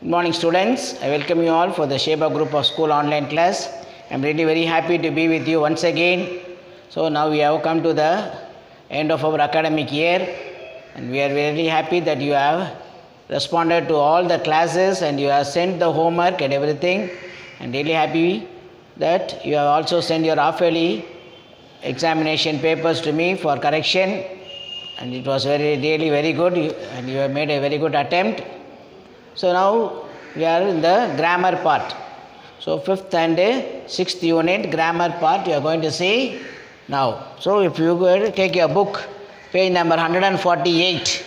Good morning, students. I welcome you all for the Sheba Group of School online class. I am really very happy to be with you once again. So now we have come to the end of our academic year, and we are very happy that you have responded to all the classes and you have sent the homework and everything. And really happy that you have also sent your half-yearly examination papers to me for correction, and it was really very good, and you have made a very good attempt. So now we are in the grammar part. So 5th and 6th unit grammar part you are going to see now. So if you go to take your book, page number 148.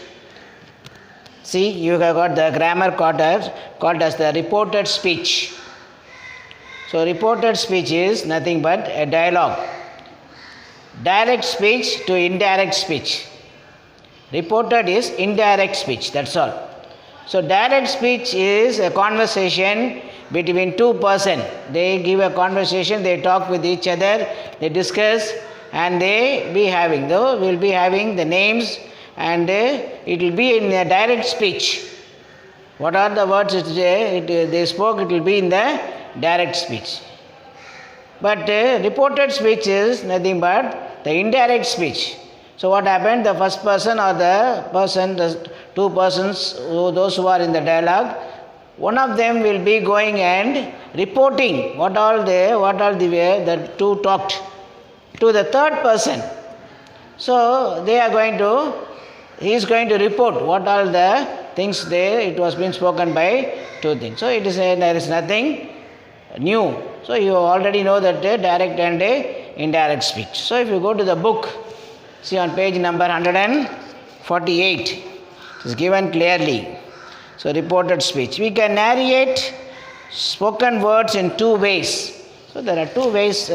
See, you have got the grammar called as the reported speech. So reported speech is nothing but a dialogue. Direct speech to indirect speech. Reported is indirect speech, that's all. So direct speech is a conversation between two persons. They give a conversation, they talk with each other, they discuss, and they will be having the names, and it will be in a direct speech. What are the words they spoke, it will be in the direct speech. But reported speech is nothing but the indirect speech. So what happened? The first person or the two persons, those who are in the dialogue, one of them will be going and reporting what all the two talked to the third person. So he is going to report what all the things it was being spoken by two things. So there is nothing new. So you already know that direct and indirect speech. So if you go to the book, see on page number 148, it is given clearly. So reported speech. We can narrate spoken words in two ways. So there are two ways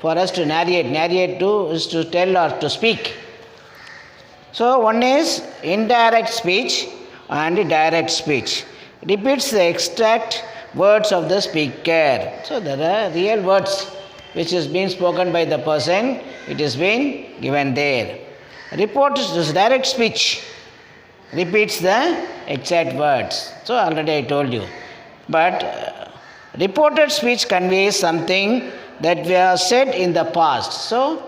for us to narrate. Narrate is to tell or to speak. So one is indirect speech and direct speech. Repeats the exact words of the speaker. So there are real words which is being spoken by the person. It is being given there. Report is direct speech. Repeats the exact words. So already I told you. But reported speech conveys something that we have said in the past. So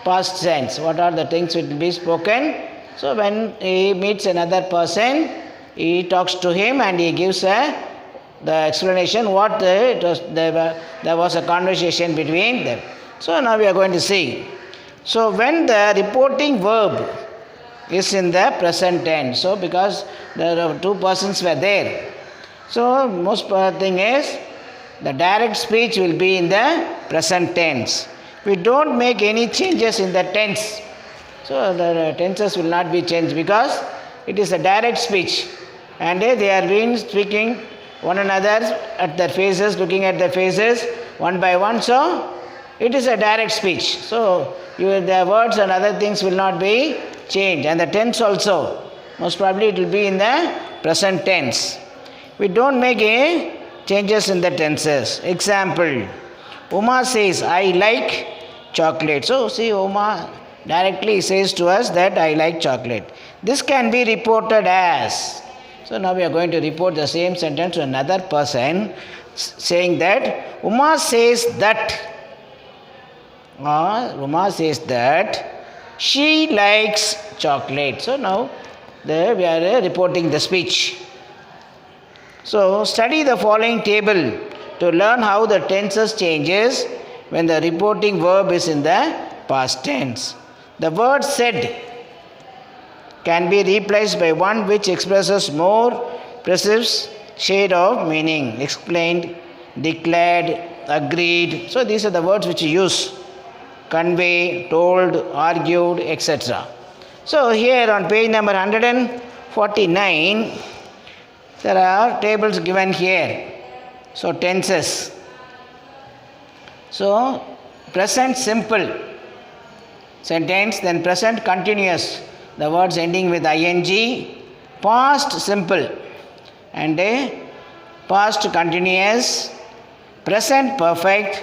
past tense. What are the things which will be spoken? So when he meets another person, he talks to him and he gives the explanation there was a conversation between them. So now we are going to see. So when the reporting verb is in the present tense, so because the two persons were there, so most thing is the direct speech will be in the present tense. We don't make any changes in the tense. So the tenses will not be changed because it is a direct speech, and they are being speaking one another at their faces, looking at their faces one by one. So it is a direct speech. So the words and other things will not be changed, and the tense also. Most probably it will be in the present tense. We don't make any changes in the tenses. Example, Uma says, I like chocolate. So see, Uma directly says to us that I like chocolate. This can be reported as. So now we are going to report the same sentence to another person, saying that Uma says that she likes chocolate. So now we are reporting the speech. So study the following table to learn how the tenses changes when the reporting verb is in the past tense. The word said can be replaced by one which expresses more precise shade of meaning. Explained, declared, agreed. So these are the words which you use. Convey, told, argued, etc. So here on page number 149, there are tables given here. So tenses. So present simple sentence, then present continuous, the words ending with ing, past simple, and past continuous, present perfect,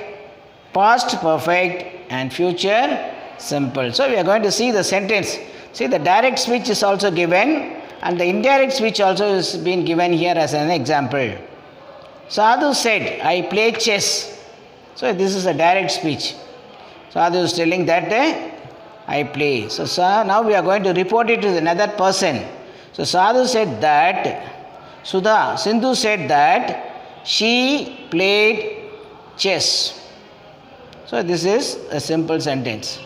past perfect, and future simple. So we are going to see the sentence. See, the direct speech is also given, And the indirect speech also is been given here as an example. Sadhu said, I play chess. So this is a direct speech. Sadhu is telling that I play. So now we are going to report it to another person. So Sadhu said that Sindhu said that she played chess. So this is a simple sentence.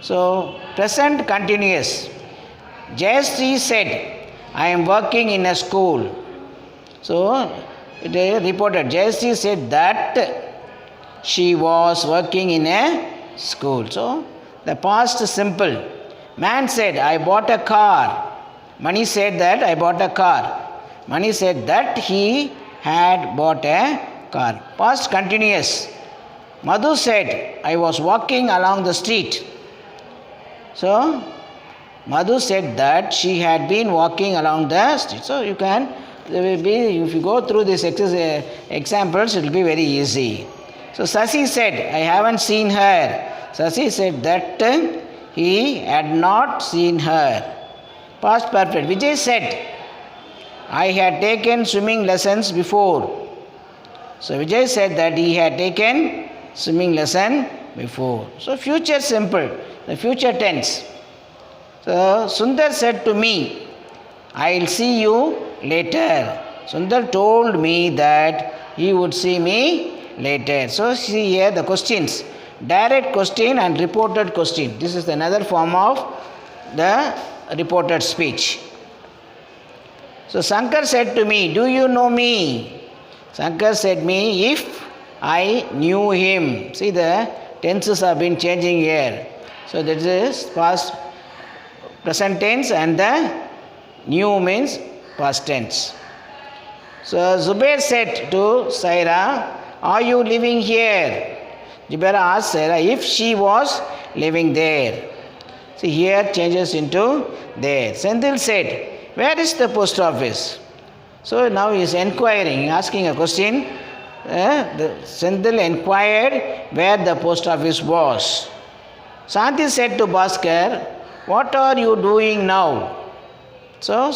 So present continuous. Jayashree said, I am working in a school. So it is reported. Jayashree said that she was working in a school. So the past simple. Man said, I bought a car. Mani said that I bought a car. Mani said that he had bought a car. Past continuous. Madhu said, I was walking along the street. So Madhu said that she had been walking along the street. So you can, if you go through these examples, it will be very easy. So Sasi said, I haven't seen her. Sasi said that he had not seen her. Past perfect. Vijay said, I had taken swimming lessons before. So Vijay said that he had taken swimming lesson before. So future simple, the future tense. So Sundar said to me, I'll see you later. Sundar told me that he would see me later. So see here the questions. Direct question and reported question. This is another form of the reported speech. So Shankar said to me, do you know me? Shankar said me, if I knew him. See the tenses have been changing here. So that is past present tense and the new means past tense. So Zubair said to Saira, are you living here? Zubair asked Saira if she was living there. See here changes into there. Senthil said, where is the post office? So now he is inquiring, asking a question. Senthil inquired where the post office was. Shanti said to Bhaskar, what are you doing now? So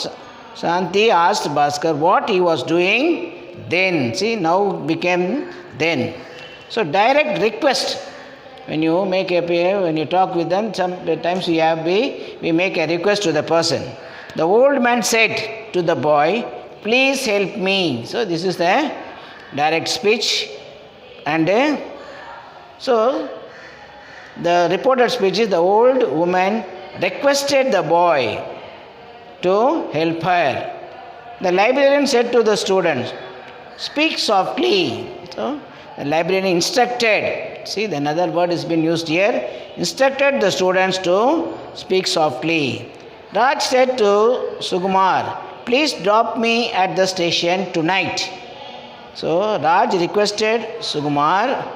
Shanti asked Bhaskar what he was doing then. See now became then. So direct request. When you make when you talk with them, sometimes we make a request to the person. The old man said to the boy, please help me. So this is the direct speech. And so the reported speech is the old woman requested the boy to help her. The librarian said to the students, speak softly. So the librarian instructed. See, another word has been used here. Instructed the students to speak softly. Raj said to Sukumar, please drop me at the station tonight. So Raj requested Sukumar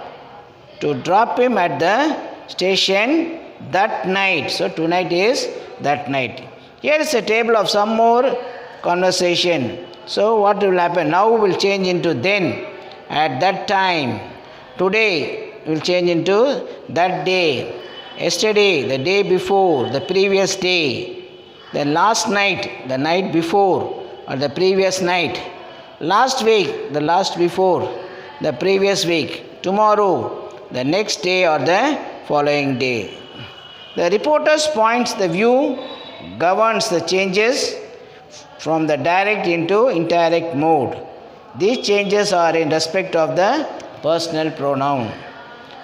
to drop him at the station that night. So tonight is that night. Here is a table of some more conversation. So what will happen? Now will change into then. At that time. Today will change into that day. Yesterday, the day before, the previous day. The last night, the night before, or the previous night. Last week, the last before, the previous week. Tomorrow, the next day or the following day. The reporter's points the view governs the changes from the direct into indirect mode. These changes are in respect of the personal pronoun.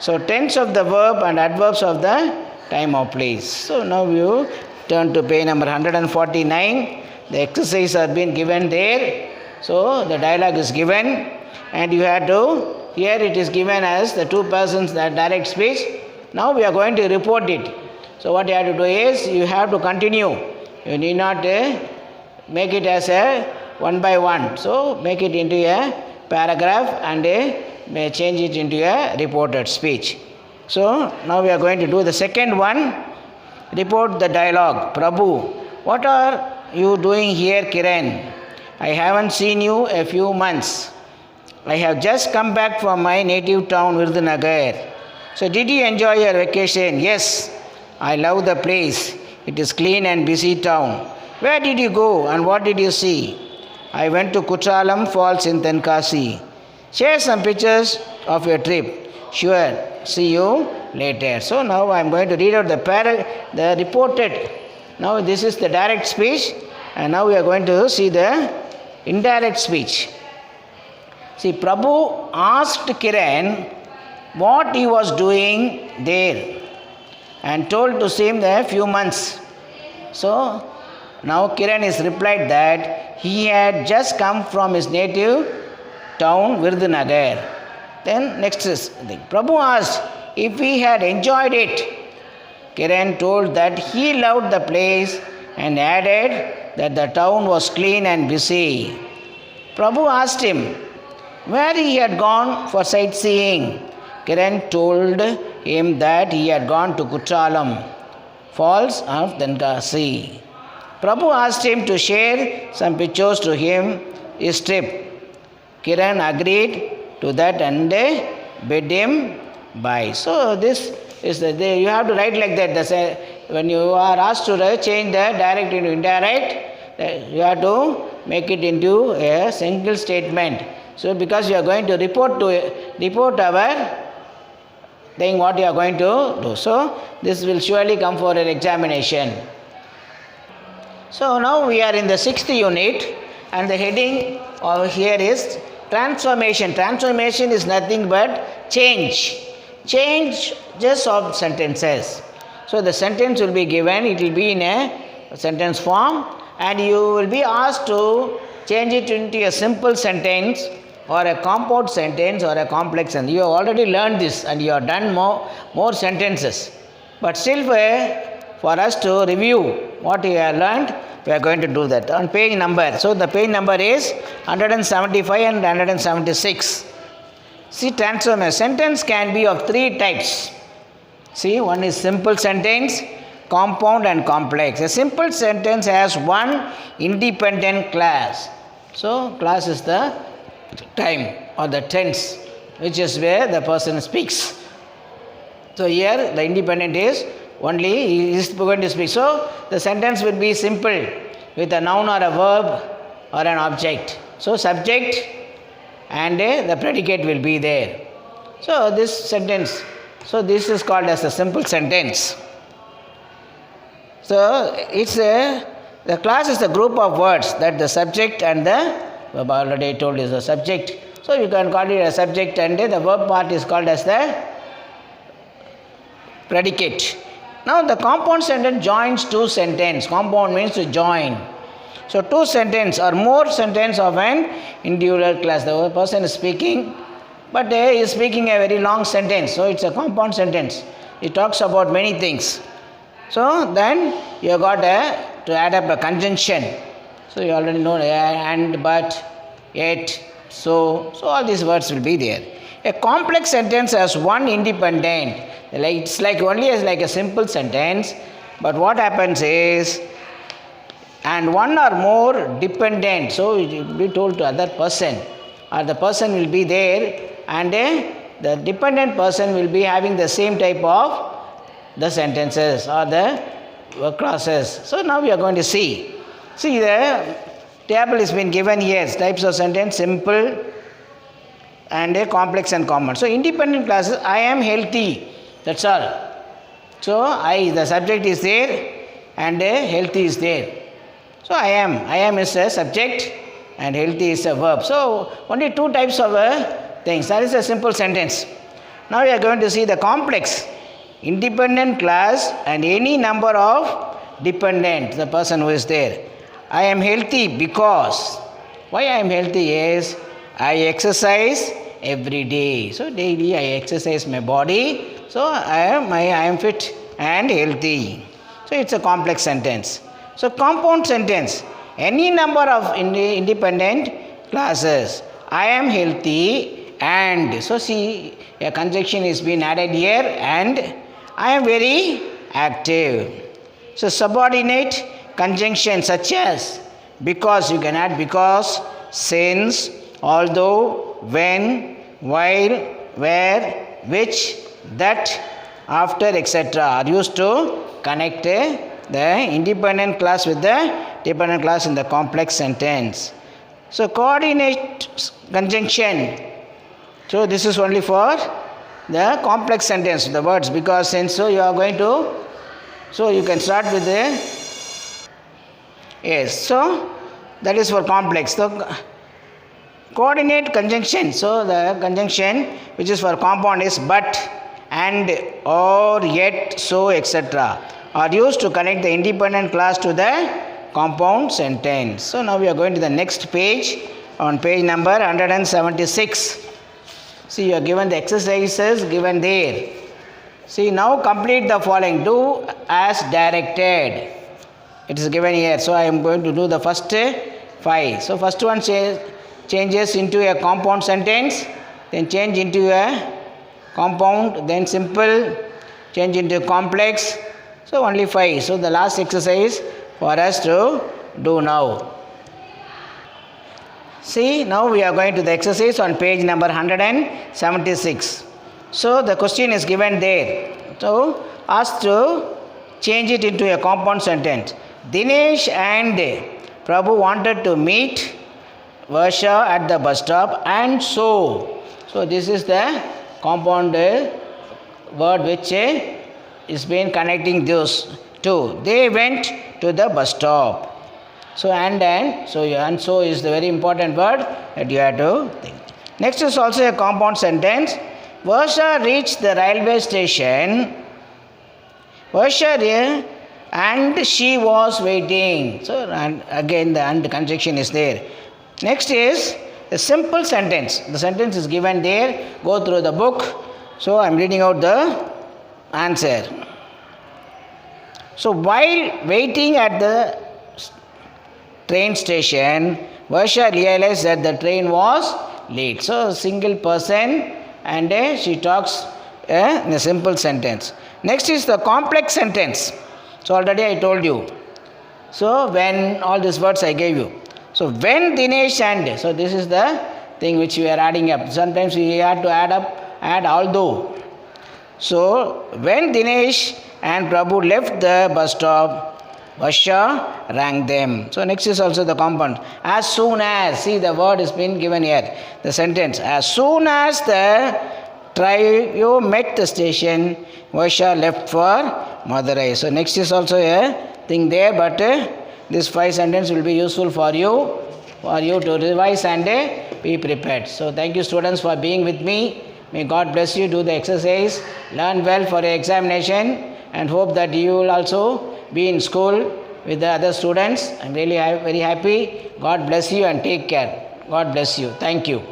So tense of the verb and adverbs of the time or place. So now you turn to page number 149. The exercise has been given there. So the dialogue is given and you have to, here it is given as the two persons that direct speech. Now we are going to report it. So what you have to do is you have to continue. You need not make it as a one by one. So make it into a paragraph and may change it into a reported speech. So now we are going to do the second one. Report the dialogue. Prabhu, what are you doing here, Kiran? I haven't seen you a few months. I have just come back from my native town, Virudhunagar. So did you enjoy your vacation? Yes, I love the place. It is clean and busy town. Where did you go and what did you see? I went to Kutralam Falls in Tenkasi. Share some pictures of your trip. Sure, see you later. So now I am going to read out the reported. Now this is the direct speech, and now we are going to see the indirect speech. See, Prabhu asked Kiran what he was doing there and told to see him there few months. So now Kiran is replied that he had just come from his native town Virudhunagar. Then next is Prabhu asked if he had enjoyed it. Kiran told that he loved the place and added that the town was clean and busy. Prabhu asked him where he had gone for sightseeing. Kiran told him that he had gone to Kutralam Falls of Tenkasi. Prabhu asked him to share some pictures to him his trip. Kiran agreed to that and bid him bye. So this is you have to write like that. When you are asked to change the direct into indirect, you have to make it into a single statement. So because you are going to report our thing what you are going to do. So this will surely come for an examination. So now we are in the 6th unit, and the heading over here is transformation. Transformation is nothing but change. Changes of sentences. So the sentence will be given, it will be in a sentence form, and you will be asked to change it into a simple sentence or a compound sentence or a complex sentence. You have already learned this and you have done more sentences. But still for us to review what you have learned, we are going to do that on page number. So the page number is 175 and 176. See, transformation. Sentence can be of 3 types. See, one is simple sentence, compound and complex. A simple sentence has one independent class. So class is the time or the tense, which is where the person speaks. So here the independent is only he is going to speak. So the sentence will be simple with a noun or a verb or an object. So subject and the predicate will be there. So this sentence, so this is called as a simple sentence. So it's the class is a group of words that the subject and the verb already told is the subject. So you can call it a subject and the verb part is called as the predicate. Now the compound sentence joins 2 sentences. Compound means to join. So 2 sentences or more sentences of an individual class. The person is speaking, but he is speaking a very long sentence. So it's a compound sentence. It talks about many things. So then you have got to add up a conjunction. So you already know and, but, yet, so all these words will be there. A complex sentence has one independent. It's like only as like a simple sentence, but what happens is, and one or more dependent. So it will be told to other person, or the person will be there, and the dependent person will be having the same type of the sentences or the clauses. So now we are going to see. See, the table has been given here. Types of sentence, simple and a complex and common. So independent clauses, I am healthy. That's all. So the subject is there and healthy is there. So I am is a subject and healthy is a verb. So only 2 types of things. That is a simple sentence. Now we are going to see the complex. Independent class and any number of dependent, the person who is there. I am healthy because. Why I am healthy is I exercise every day. So daily I exercise my body. So I am fit and healthy. So it's a complex sentence. So compound sentence, any number of independent classes. I am healthy and. So see, a conjunction is being added here, and I am very active. So subordinate conjunctions such as because, you can add because, since, although, when, while, where, which, that, after, etc. are used to connect the independent class with the dependent clause in the complex sentence. So coordinate conjunction. So this is only for the complex sentence, the words, because since so you are going to, so you can start with the, yes, so that is for complex. So coordinate conjunction. So the conjunction which is for compound is but, and, or, yet, so, etc. are used to connect the independent clause to the compound sentence. So now we are going to the next page, on page number 176. See, you are given the exercises given there. See, now complete the following. Do as directed. It is given here. So I am going to do the first 5. So first one changes into a compound sentence, then change into a compound, then simple, change into complex. So only 5. So the last exercise for us to do now. See, now we are going to the exercise on page number 176. So the question is given there. So ask to change it into a compound sentence. Dinesh and Prabhu wanted to meet Varsha at the bus stop, and so. So this is the compound word which is been connecting those two. They went to the bus stop. So and so is the very important word that you have to think. Next is also a compound sentence. Varsha reached the railway station. Varsha and she was waiting. So and again the and conjunction is there. Next is a simple sentence. The sentence is given there. Go through the book. So I am reading out the answer. So while waiting at the train station, Varsha realized that the train was late. So a single person, and she talks in a simple sentence. Next is the complex sentence. So already I told you. So when all these words I gave you. So when Dinesh and, so this is the thing which we are adding up. Sometimes we have to add although. So when Dinesh and Prabhu left the bus stop, Varsha rang them. So next is also the compound. As soon as, see the word is been given here. The sentence. As soon as the trio met the station, Varsha left for Madurai. So next is also a thing there, but this 5 sentence will be useful for you to revise and be prepared. So thank you students for being with me. May God bless you. Do the exercise. Learn well for your examination, and hope that you will also be in school with the other students. I am really very happy. God bless you and take care. God bless you. Thank you.